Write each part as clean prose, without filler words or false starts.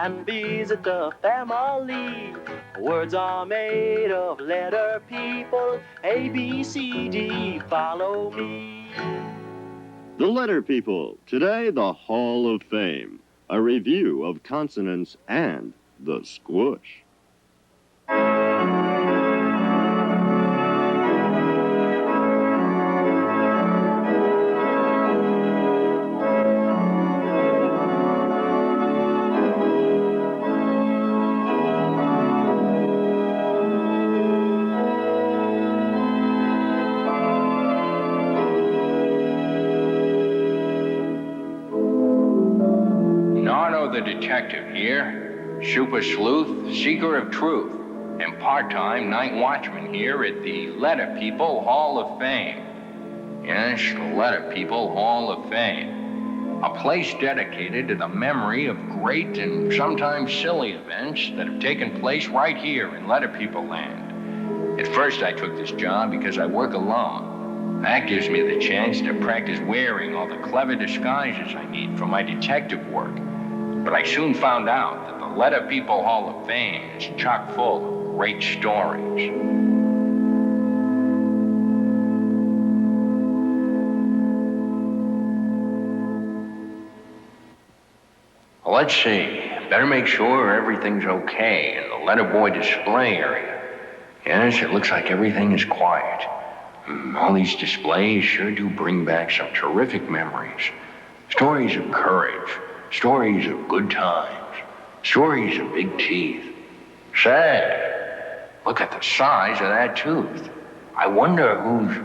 and visit the family. Words are made of letter people, A, B, C, D, follow me. The Letter People, today the Hall of Fame, a review of Consonants and the Squoosh. The detective here, super sleuth, seeker of truth, and part-time night watchman here at the Letter People Hall of Fame. Yes, the Letter People Hall of Fame. A place dedicated to the memory of great and sometimes silly events that have taken place right here in Letter People land. At first I took this job because I work alone. That gives me the chance to practice wearing all the clever disguises I need for my detective work. But I soon found out that the Letter People Hall of Fame is chock full of great stories. Well, let's see. Better make sure everything's okay in the letterboy display area. Yes, it looks like everything is quiet. All these displays sure do bring back some terrific memories. Stories of courage. Stories of good times. Stories of big teeth. Say, look at the size of that tooth. I wonder who's...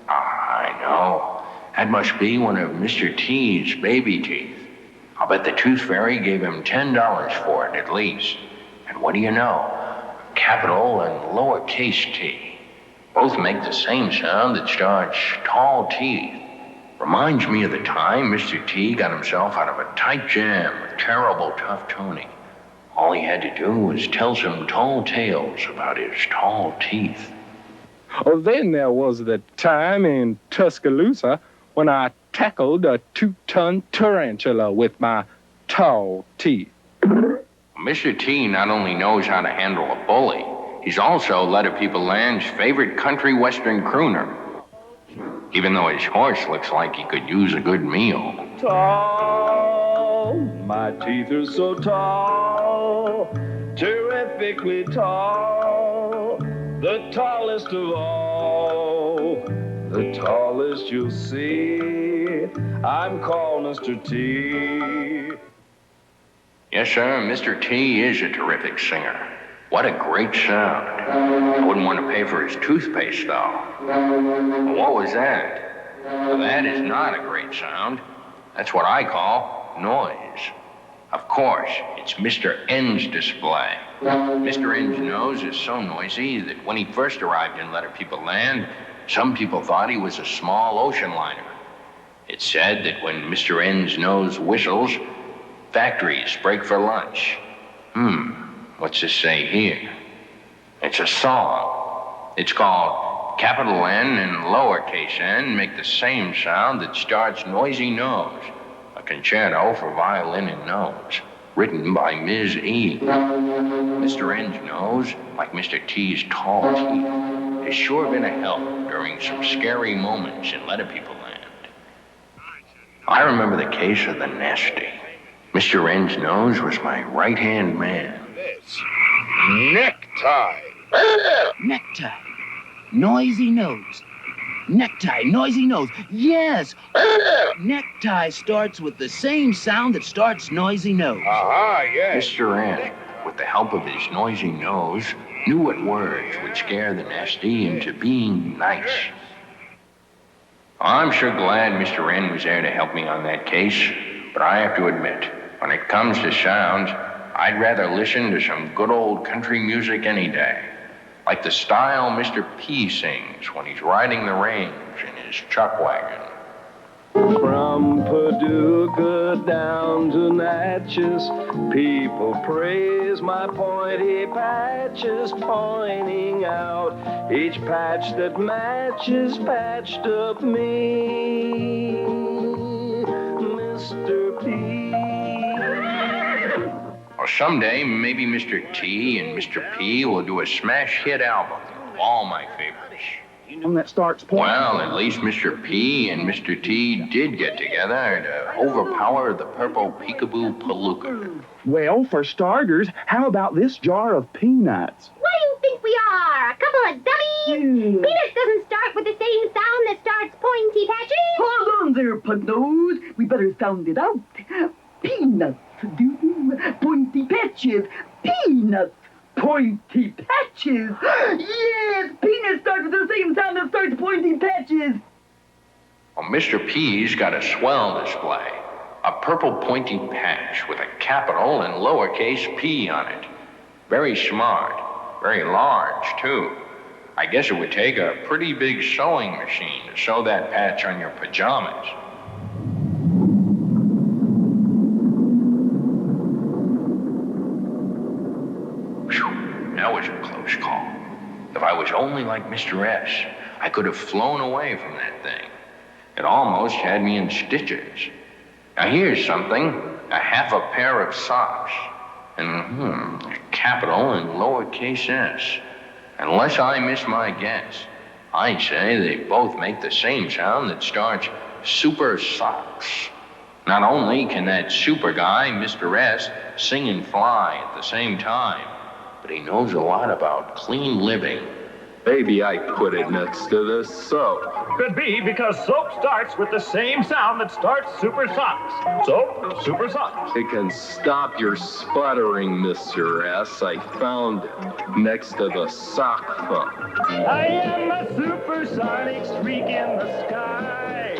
I know. That must be one of Mr. T's baby teeth. I'll bet the tooth fairy gave him $10 for it at least. And what do you know? Capital and lowercase t. Both make the same sound that starts tall teeth. Reminds me of the time Mr. T got himself out of a tight jam with terrible tough Tony. All he had to do was tell some tall tales about his tall teeth. Oh, then there was the time in Tuscaloosa when I tackled a 2-ton tarantula with my tall teeth. Mr. T not only knows how to handle a bully, he's also Letter People Land's favorite country western crooner. Even though his horse looks like he could use a good meal. Tall, my teeth are so tall, terrifically tall, the tallest of all, the tallest you'll see. I'm called Mr. T. Yes, sir, Mr. T is a terrific singer. What a great sound. I wouldn't want to pay for his toothpaste, though. What was that? Well, that is not a great sound. That's what I call noise. Of course, it's Mr. N's display. Mr. N's nose is so noisy that when he first arrived in Letter People Land, some people thought he was a small ocean liner. It's said that when Mr. N's nose whistles, factories break for lunch. What's this say here? It's a song. It's called Capital N and Lowercase n make the same sound that starts Noisy Nose, a concerto for violin and nose, written by Ms. E. Mr. N's nose, like Mr. T's tall teeth, has sure been a help during some scary moments in Letter People Land. I remember the case of the Nasty. Mr. N's nose was my right-hand man. Necktie. Necktie. Noisy nose. Necktie, noisy nose. Yes. Necktie starts with the same sound that starts noisy nose. Yes. Mr. N, with the help of his noisy nose, knew what words would scare the Nasty into being nice. I'm sure glad Mr. N was there to help me on that case, but I have to admit, when it comes to sounds, I'd rather listen to some good old country music any day, like the style Mr. P sings when he's riding the range in his chuck wagon. From Paducah down to Natchez, people praise my pointy patches, pointing out each patch that matches patched up me, Mr. P. Well, someday, maybe Mr. T and Mr. P will do a smash hit album of all my favorites. One that starts pointing. Well, at least Mr. P and Mr. T did get together to overpower the purple peekaboo palooka. Well, for starters, how about this jar of peanuts? What do you think we are? A couple of dummies? Peanuts doesn't start with the same sound that starts pointy patches. Hold on there, Pud-Nose. We better sound it out. Peanuts, do pointy patches. Peanuts, pointy patches. Yes, peanuts start with the same sound that starts pointy patches. Well, Mr. P's got a swell display. A purple pointy patch with a capital and lowercase p on it. Very smart. Very large, too. I guess it would take a pretty big sewing machine to sew that patch on your pajamas. Whew, that was a close call. If I was only like Mr. S, I could have flown away from that thing. It almost had me in stitches. Now here's something, a half a pair of socks, and a capital and lowercase s. Unless I miss my guess, I'd say they both make the same sound that starts super socks. Not only can that super guy, Mr. S, sing and fly at the same time, but he knows a lot about clean living. Maybe I put it next to the soap. Could be because soap starts with the same sound that starts super socks. Soap, super socks. It can stop your sputtering, Mr. S. I found it next to the sock phone. I am a supersonic streak in the sky.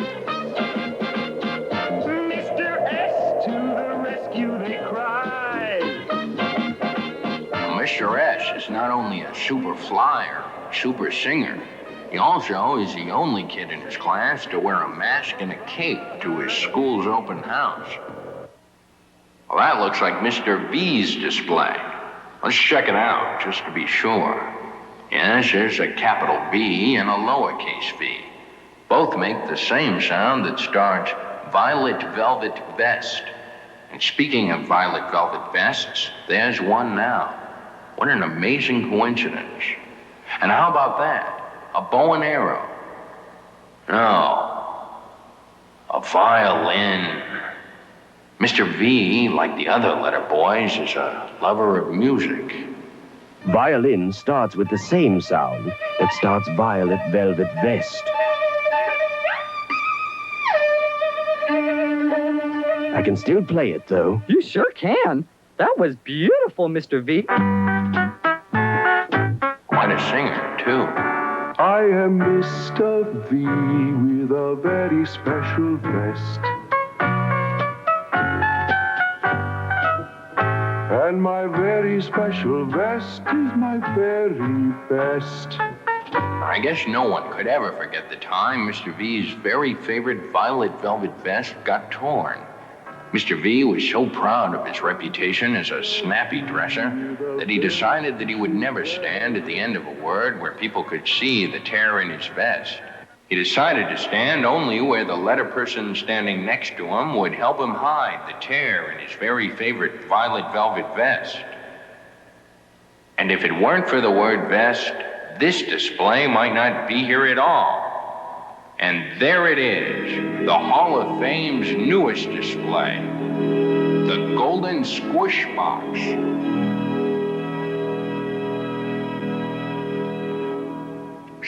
Mr. S to the rescue, they cry. Mr. S is not only a super flyer, super singer. He also is the only kid in his class to wear a mask and a cape to his school's open house. Well, that looks like Mr. V's display. Let's check it out, just to be sure. Yes, there's a capital B and a lowercase v. Both make the same sound that starts violet velvet vest. And speaking of violet velvet vests, there's one now. What an amazing coincidence. And how about that? A bow and arrow? No. A violin. Mr. V, like the other letter boys, is a lover of music. Violin starts with the same sound that starts violet velvet vest. I can still play it, though. You sure can. That was beautiful, Mr. V. Quite a singer, too. I am Mr. V with a very special vest. And my very special vest is my very best. I guess no one could ever forget the time Mr. V's very favorite violet velvet vest got torn. Mr. V was so proud of his reputation as a snappy dresser that he decided that he would never stand at the end of a word where people could see the tear in his vest. He decided to stand only where the letter person standing next to him would help him hide the tear in his very favorite violet velvet vest. And if it weren't for the word vest, this display might not be here at all. And there it is, the Hall of Fame's newest display, the Golden Squoosh Box.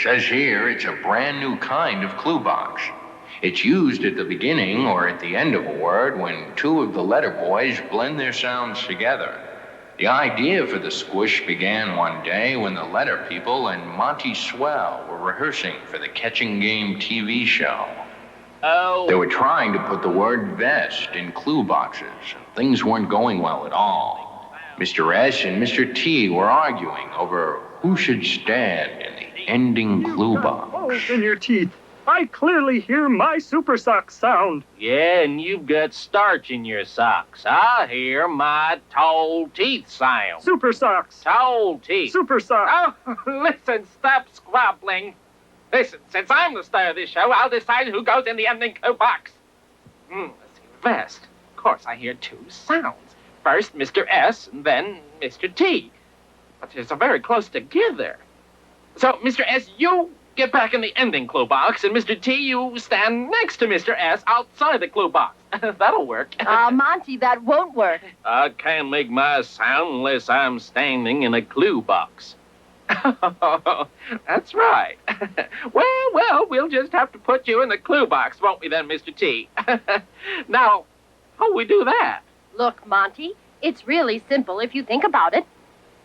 Says here it's a brand new kind of clue box. It's used at the beginning or at the end of a word when two of the letter boys blend their sounds together. The idea for the squish began one day when the letter people and Monty Swell were rehearsing for the Catching Game TV show. They were trying to put the word vest in clue boxes, and things weren't going well at all. Mr. S and Mr. T were arguing over who should stand in the ending clue box. Holes in your teeth. I clearly hear my super sock sound. Yeah, and you've got starch in your socks. I hear my tall teeth sound. Super socks. Tall teeth. Super socks. Oh, listen, stop squabbling. Listen, since I'm the star of this show, I'll decide who goes in the ending clue box. Let's see, vest. Of course, I hear two sounds. first Mr. S and then Mr. T. But they're so very close together. So, Mr. S, you get back in the ending clue box, and Mr. T, you stand next to Mr. S outside the clue box. That'll work. Monty, that won't work. I can't make my sound unless I'm standing in a clue box. That's right. Well, we'll just have to put you in the clue box, won't we then, Mr. T? Now, how'll we do that? Look, Monty, it's really simple if you think about it.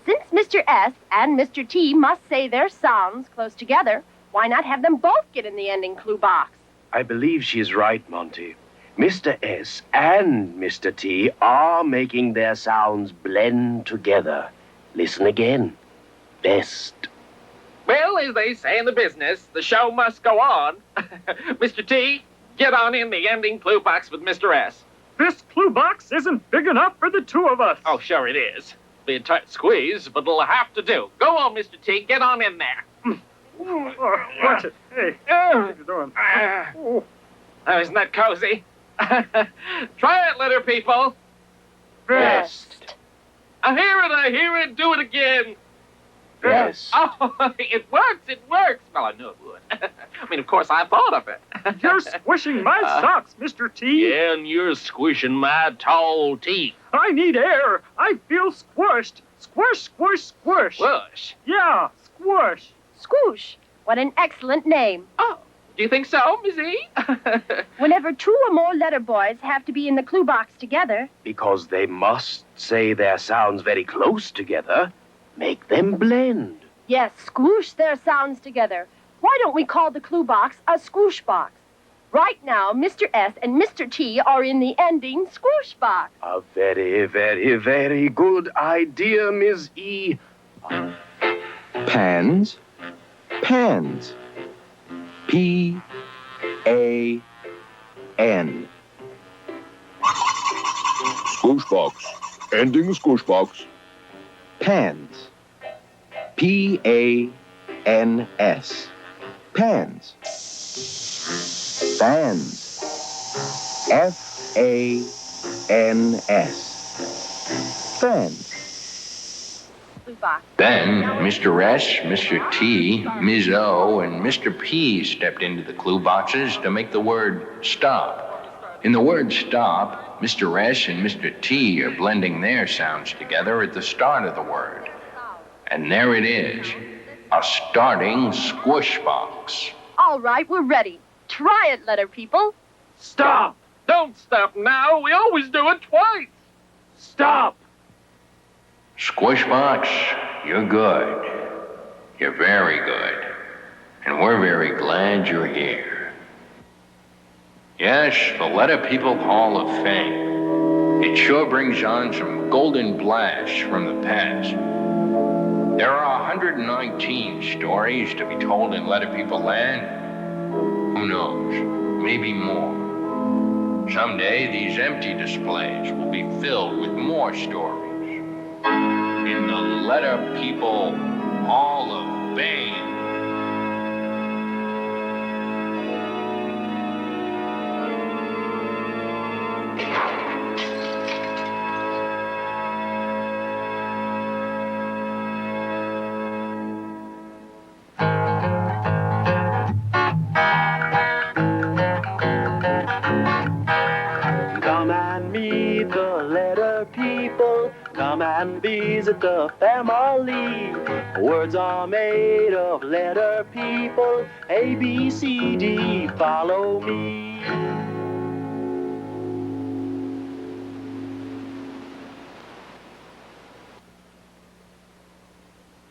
Since Mr. S and Mr. T must say their sounds close together, why not have them both get in the ending clue box? I believe she's right, Monty. Mr. S and Mr. T are making their sounds blend together. Listen again. Best. Well, as they say in the business, the show must go on. Mr. T, get on in the ending clue box with Mr. S. This clue box isn't big enough for the two of us. Oh, sure it is. Be a tight squeeze, but it'll have to do. Go on, Mr. T, get on in there. Watch it. Hey, what you doing? Oh, isn't that cozy? Try it, letter people. Best. I hear it, do it again. Yes. Oh, it works. Well, I knew it would. I mean, of course, I thought of it. You're squishing my socks, Mr. T. Yeah, and you're squishing my tall teeth. I need air. I feel squished. Squish, squish, squish. Squish? Yeah, squish. Squoosh. What an excellent name. Oh, do you think so, Miss E? Whenever two or more letter boys have to be in the clue box together, Because they must say their sounds very close together, make them blend. yes, squoosh their sounds together. Why don't we call the clue box a squoosh box? Right now, Mr. S and Mr. T are in the ending squoosh box. A very, very, very good idea, Ms. E. Pans. Pans. P-A-N. Squoosh box. Ending squoosh box. Pans. P-A-N-S. Pans. Fans. F-A-N-S. Fans. Clue box. Then Mr. S, Mr. T, Ms. O, and Mr. P stepped into the clue boxes to make the word stop. In the word stop, Mr. S and Mr. T are blending their sounds together at the start of the word. And there it is, a starting squish box. All right, we're ready. Try it, letter people. Stop! Don't stop now. We always do it twice. Stop! Squish box, you're good. You're very good. And we're very glad you're here. Yes, the Letter People Hall of Fame. It sure brings on some golden blasts from the past. There are 119 stories to be told in Letter People Land. Who knows? Maybe more. Someday, these empty displays will be filled with more stories. In the Letter People Hall of Fame. Come and meet the letter people. Come and visit the family. Words are made of letter people. A, B, C, D, follow me.